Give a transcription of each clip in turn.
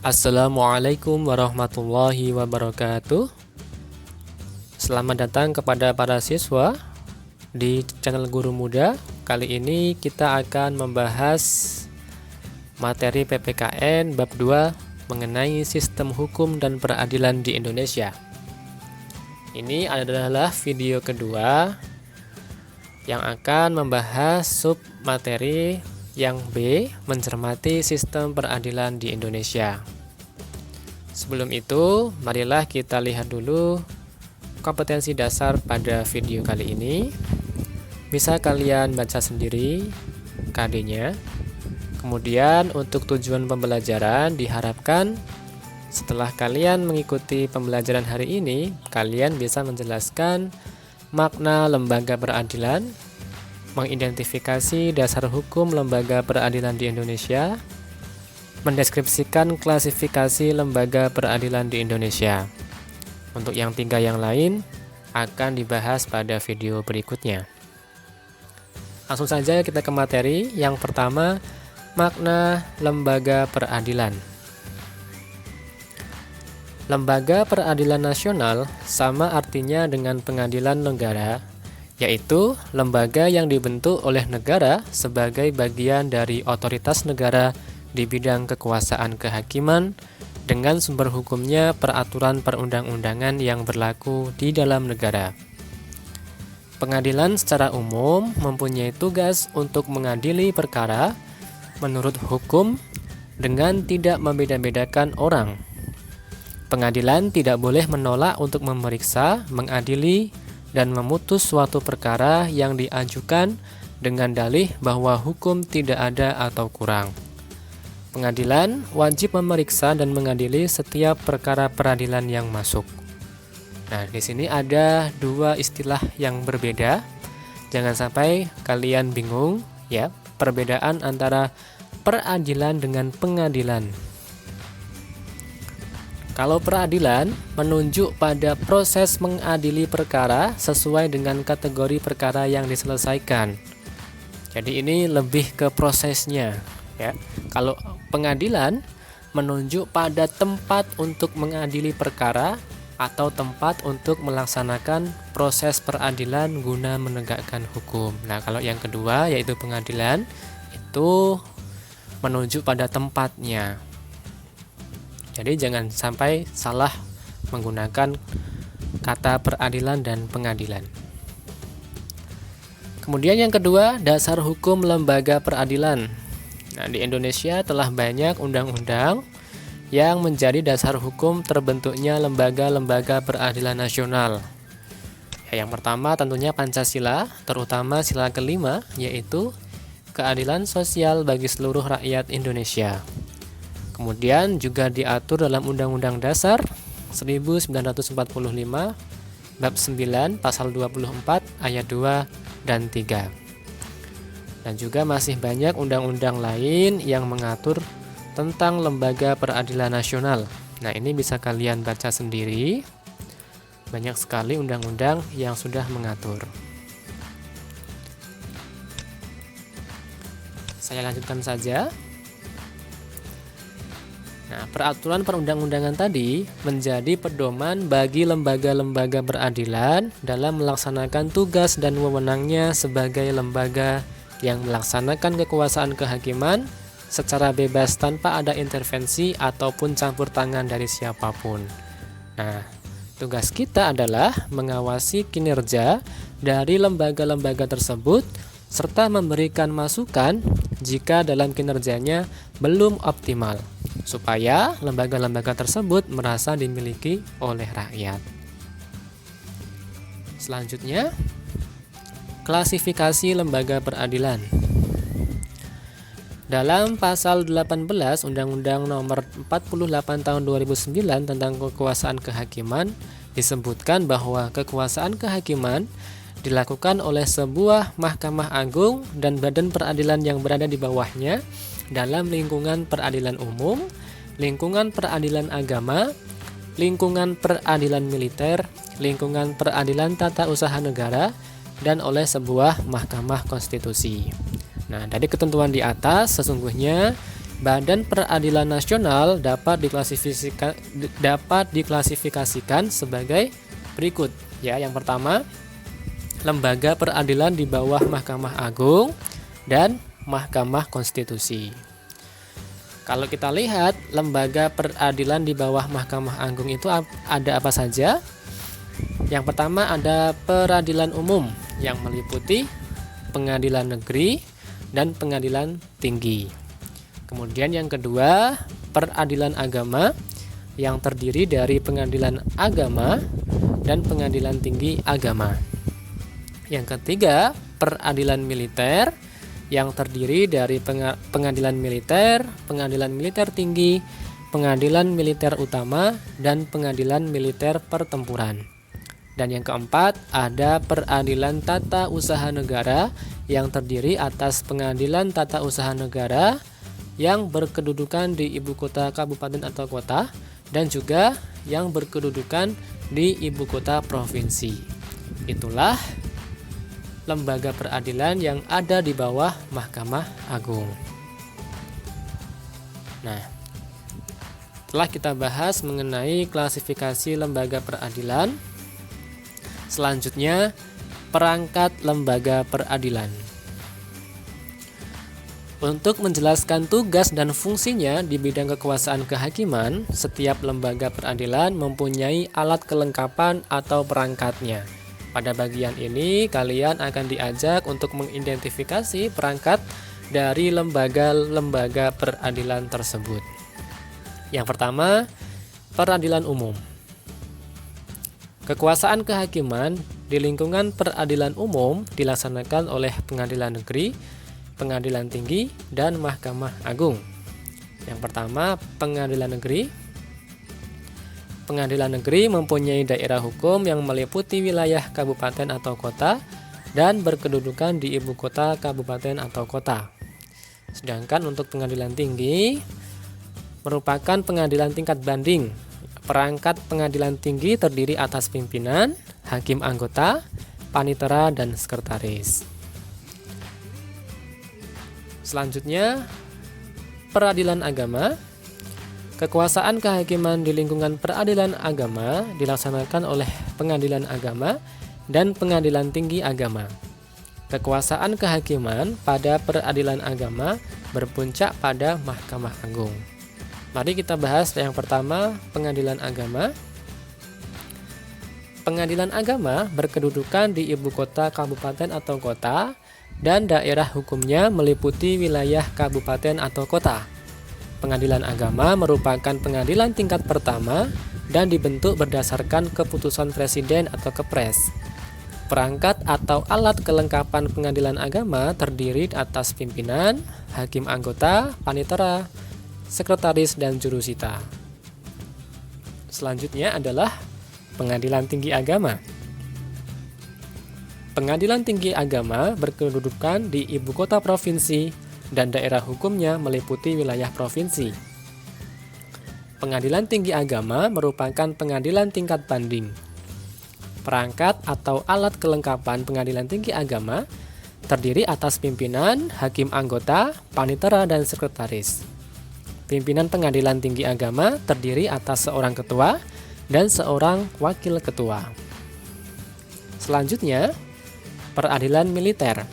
Assalamualaikum warahmatullahi wabarakatuh. Selamat datang kepada para siswa di channel Guru Muda. Kali ini kita akan membahas materi PPKN bab 2 mengenai sistem hukum dan peradilan di Indonesia. Ini adalah video kedua yang akan membahas sub materi yang B, mencermati sistem peradilan di Indonesia. Sebelum itu, marilah kita lihat dulu kompetensi dasar pada video kali ini. Bisa kalian baca sendiri KD-nya. Kemudian untuk tujuan pembelajaran diharapkan setelah kalian mengikuti pembelajaran hari ini, kalian bisa menjelaskan makna lembaga peradilan, mengidentifikasi dasar hukum lembaga peradilan di Indonesia, mendeskripsikan klasifikasi lembaga peradilan di Indonesia. Untuk yang 3 yang lain akan dibahas pada video berikutnya. Langsung saja kita ke materi. Yang pertama, makna lembaga peradilan. Lembaga peradilan nasional sama artinya dengan pengadilan negara, yaitu lembaga yang dibentuk oleh negara sebagai bagian dari otoritas negara di bidang kekuasaan kehakiman dengan sumber hukumnya peraturan perundang-undangan yang berlaku di dalam negara. Pengadilan secara umum mempunyai tugas untuk mengadili perkara menurut hukum dengan tidak membeda-bedakan orang. Pengadilan tidak boleh menolak untuk memeriksa, mengadili, dan memutus suatu perkara yang diajukan dengan dalih bahwa hukum tidak ada atau kurang. Pengadilan wajib memeriksa dan mengadili setiap perkara peradilan yang masuk. Nah, di sini ada 2 istilah yang berbeda. Jangan sampai kalian bingung ya, perbedaan antara peradilan dengan pengadilan. Kalau peradilan menunjuk pada proses mengadili perkara sesuai dengan kategori perkara yang diselesaikan. Jadi ini lebih ke prosesnya ya. Kalau pengadilan menunjuk pada tempat untuk mengadili perkara atau tempat untuk melaksanakan proses peradilan guna menegakkan hukum. Nah, kalau yang kedua yaitu pengadilan itu menunjuk pada tempatnya. Jadi jangan sampai salah menggunakan kata peradilan dan pengadilan. Kemudian yang kedua, dasar hukum lembaga peradilan. Nah, di Indonesia telah banyak undang-undang yang menjadi dasar hukum terbentuknya lembaga-lembaga peradilan nasional. Yang pertama tentunya Pancasila, terutama sila kelima, yaitu keadilan sosial bagi seluruh rakyat Indonesia. Kemudian juga diatur dalam Undang-Undang Dasar 1945 bab 9 pasal 24 ayat 2 dan 3. Dan juga masih banyak undang-undang lain yang mengatur tentang lembaga peradilan nasional. Nah, ini bisa kalian baca sendiri. Banyak sekali undang-undang yang sudah mengatur. Saya lanjutkan saja. Nah, peraturan perundang-undangan tadi menjadi pedoman bagi lembaga-lembaga peradilan dalam melaksanakan tugas dan wewenangnya sebagai lembaga yang melaksanakan kekuasaan kehakiman secara bebas tanpa ada intervensi ataupun campur tangan dari siapapun. Nah, tugas kita adalah mengawasi kinerja dari lembaga-lembaga tersebut serta memberikan masukan jika dalam kinerjanya belum optimal, supaya lembaga-lembaga tersebut merasa dimiliki oleh rakyat. Selanjutnya, klasifikasi lembaga peradilan. Dalam pasal 18 Undang-Undang Nomor 48 Tahun 2009 tentang Kekuasaan Kehakiman disebutkan bahwa kekuasaan kehakiman dilakukan oleh sebuah Mahkamah Agung dan badan peradilan yang berada di bawahnya dalam lingkungan peradilan umum, lingkungan peradilan agama, lingkungan peradilan militer, lingkungan peradilan tata usaha negara, dan oleh sebuah Mahkamah Konstitusi. Nah, dari ketentuan di atas sesungguhnya Badan Peradilan Nasional dapat diklasifikasikan sebagai berikut. Ya, yang pertama, lembaga peradilan di bawah Mahkamah Agung dan Mahkamah Konstitusi. Kalau kita lihat lembaga peradilan di bawah Mahkamah Agung itu ada apa saja? Yang pertama ada peradilan umum yang meliputi pengadilan negeri dan pengadilan tinggi. Kemudian yang kedua, peradilan agama yang terdiri dari pengadilan agama dan pengadilan tinggi agama. Yang ketiga, peradilan militer yang terdiri dari pengadilan militer tinggi, pengadilan militer utama, dan pengadilan militer pertempuran. Dan yang keempat, ada peradilan tata usaha negara yang terdiri atas pengadilan tata usaha negara yang berkedudukan di ibu kota kabupaten atau kota dan juga yang berkedudukan di ibu kota provinsi. Itulah lembaga peradilan yang ada di bawah Mahkamah Agung. Nah, setelah kita bahas mengenai klasifikasi lembaga peradilan, selanjutnya perangkat lembaga peradilan. Untuk menjelaskan tugas dan fungsinya di bidang kekuasaan kehakiman, setiap lembaga peradilan mempunyai alat kelengkapan atau perangkatnya. Pada bagian ini, kalian akan diajak untuk mengidentifikasi perangkat dari lembaga-lembaga peradilan tersebut. Yang pertama, peradilan umum. Kekuasaan kehakiman di lingkungan peradilan umum dilaksanakan oleh pengadilan negeri, pengadilan tinggi, dan Mahkamah Agung. Yang pertama, pengadilan negeri. Pengadilan negeri mempunyai daerah hukum yang meliputi wilayah kabupaten atau kota dan berkedudukan di ibu kota kabupaten atau kota. Sedangkan untuk pengadilan tinggi merupakan pengadilan tingkat banding. Perangkat pengadilan tinggi terdiri atas pimpinan, hakim anggota, panitera, dan sekretaris. Selanjutnya, peradilan agama. Kekuasaan kehakiman di lingkungan peradilan agama dilaksanakan oleh pengadilan agama dan pengadilan tinggi agama. Kekuasaan kehakiman pada peradilan agama berpuncak pada Mahkamah Agung. Mari kita bahas yang pertama, pengadilan agama. Pengadilan agama berkedudukan di ibu kota kabupaten atau kota dan daerah hukumnya meliputi wilayah kabupaten atau kota. Pengadilan agama merupakan pengadilan tingkat pertama dan dibentuk berdasarkan keputusan presiden atau kepres. Perangkat atau alat kelengkapan pengadilan agama terdiri atas pimpinan, hakim anggota, panitera, sekretaris, dan jurusita. Selanjutnya adalah pengadilan tinggi agama. Pengadilan tinggi agama berkedudukan di ibu kota provinsi dan daerah hukumnya meliputi wilayah provinsi. Pengadilan tinggi agama merupakan pengadilan tingkat banding. Perangkat atau alat kelengkapan pengadilan tinggi agama terdiri atas pimpinan, hakim anggota, panitera, dan sekretaris. Pimpinan pengadilan tinggi agama terdiri atas seorang ketua dan seorang wakil ketua. Selanjutnya, peradilan militer.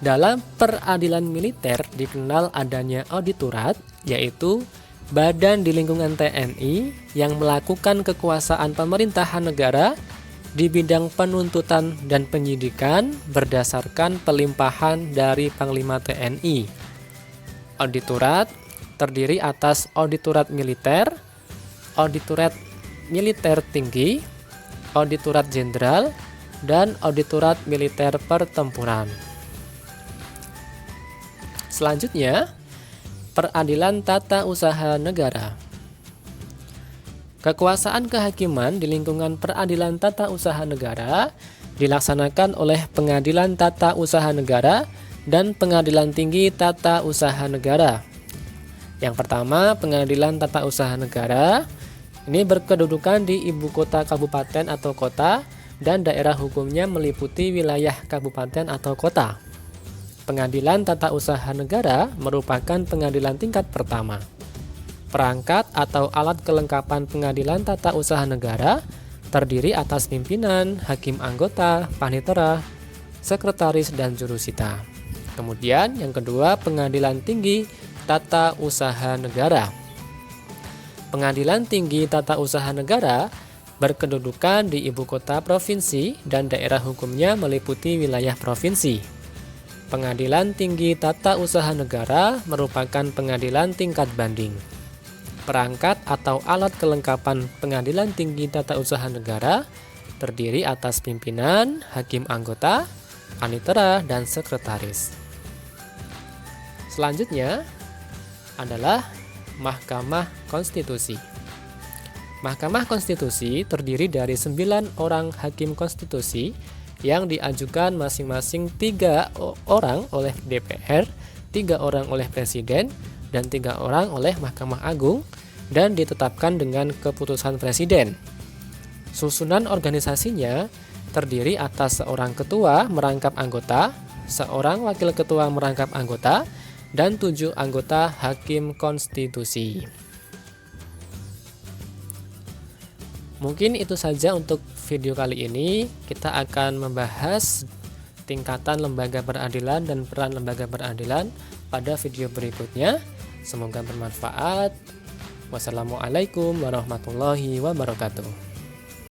Dalam peradilan militer dikenal adanya auditorat, yaitu badan di lingkungan TNI yang melakukan kekuasaan pemerintahan negara di bidang penuntutan dan penyidikan berdasarkan pelimpahan dari Panglima TNI. Auditorat terdiri atas auditorat militer, auditorat militer tinggi, auditorat jenderal, dan auditorat militer pertempuran. Selanjutnya, peradilan tata usaha negara. Kekuasaan kehakiman di lingkungan peradilan tata usaha negara dilaksanakan oleh Pengadilan Tata Usaha Negara dan Pengadilan Tinggi Tata Usaha Negara. Yang pertama, Pengadilan Tata Usaha Negara ini berkedudukan di ibu kota kabupaten atau kota dan daerah hukumnya meliputi wilayah kabupaten atau kota. Pengadilan Tata Usaha Negara merupakan pengadilan tingkat pertama. Perangkat atau alat kelengkapan Pengadilan Tata Usaha Negara terdiri atas pimpinan, hakim anggota, panitera, sekretaris, dan jurusita. Kemudian yang kedua, Pengadilan Tinggi Tata Usaha Negara. Pengadilan Tinggi Tata Usaha Negara berkedudukan di ibu kota provinsi dan daerah hukumnya meliputi wilayah provinsi. Pengadilan Tinggi Tata Usaha Negara merupakan pengadilan tingkat banding. Perangkat atau alat kelengkapan Pengadilan Tinggi Tata Usaha Negara terdiri atas pimpinan, hakim anggota, panitera, dan sekretaris. Selanjutnya adalah Mahkamah Konstitusi. Mahkamah Konstitusi terdiri dari 9 orang hakim konstitusi yang diajukan masing-masing 3 orang oleh DPR, 3 orang oleh Presiden, dan 3 orang oleh Mahkamah Agung, dan ditetapkan dengan keputusan Presiden. Susunan organisasinya terdiri atas seorang ketua merangkap anggota, seorang wakil ketua merangkap anggota, dan 7 anggota hakim konstitusi. Mungkin itu saja untuk video kali ini. Kita akan membahas tingkatan lembaga peradilan dan peran lembaga peradilan pada video berikutnya. Semoga bermanfaat. Wassalamualaikum warahmatullahi wabarakatuh.